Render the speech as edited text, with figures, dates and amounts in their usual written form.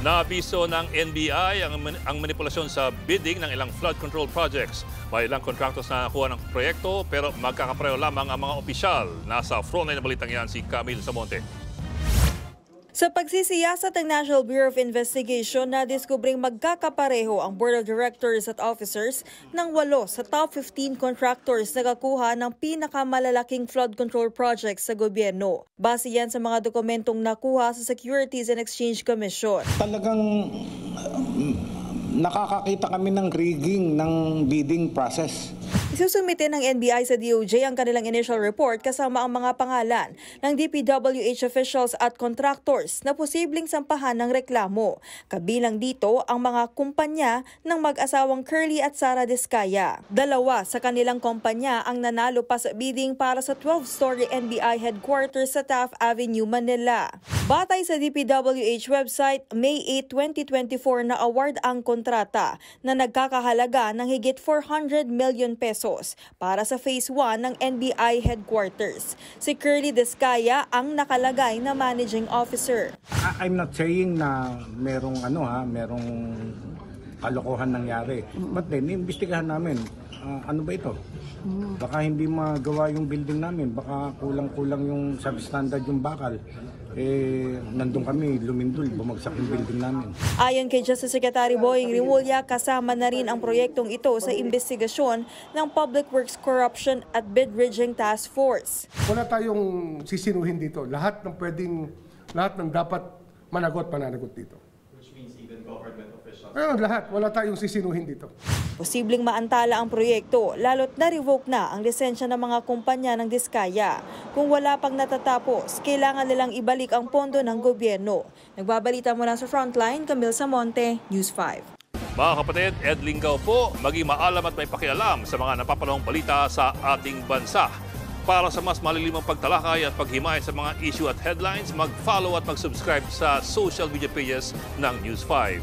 Naabiso ng NBI ang manipulasyon sa bidding ng ilang flood control projects. May ilang contractors na nakuha ng proyekto pero magkakapareho lamang ang mga opisyal. Nasa frontline na balitang yan si Camille Samonte. Sa pagsisiyasat ng National Bureau of Investigation, nadiskubring magkakapareho ang Board of Directors at Officers ng 8 sa top 15 contractors na kakuha ng pinakamalalaking flood control projects sa gobyerno. Base yan sa mga dokumentong nakuha sa Securities and Exchange Commission. Talagang nakakakita kami ng rigging ng bidding process. Isusumite ng NBI sa DOJ ang kanilang initial report kasama ang mga pangalan ng DPWH officials at contractors na posibleng sampahan ng reklamo. Kabilang dito ang mga kumpanya ng mag-asawang Curly at Sara Diskaya. 2 sa kanilang kumpanya ang nanalo pa sa bidding para sa 12-story NBI headquarters sa Taft Avenue, Manila. Batay sa DPWH website, May 8, 2024 na award ang kontrata na nagkakahalaga ng higit 400 million pesos para sa Phase 1 ng NBI headquarters. Si Curly Diskaya ang nakalagay na managing officer. I'm not saying na merong kalokohan nangyari. But then, iimbestigahan namin. Ano ba ito? Baka hindi magawa yung building namin. Baka kulang-kulang yung substandard yung bakal. Nandun kami, lumindol, bumagsak yung building namin. Ayon kay Justice Secretary Boying Rimulya, kasama na rin ang proyektong ito sa investigasyon ng Public Works Corruption at Bid Bridging Task Force. Wala tayong sisinuhin dito. Lahat ng dapat managot, pananagot dito. Which means even government officials? Lahat. Wala tayong sisinuhin dito. Posibleng maantala ang proyekto, lalo't na-revoke na ang lisensya ng mga kumpanya ng Diskaya. Kung wala pang natatapos, kailangan nilang ibalik ang pondo ng gobyerno. Nagbabalita mula sa Frontline, Camille Samonte, News 5. Mga kapatid, Ed Lingaw po, maging maalam at may pakialam sa mga napapanahong balita sa ating bansa. Para sa mas malilimang pagtalakay at paghimay sa mga issue at headlines, mag-follow at mag-subscribe sa social media pages ng News 5.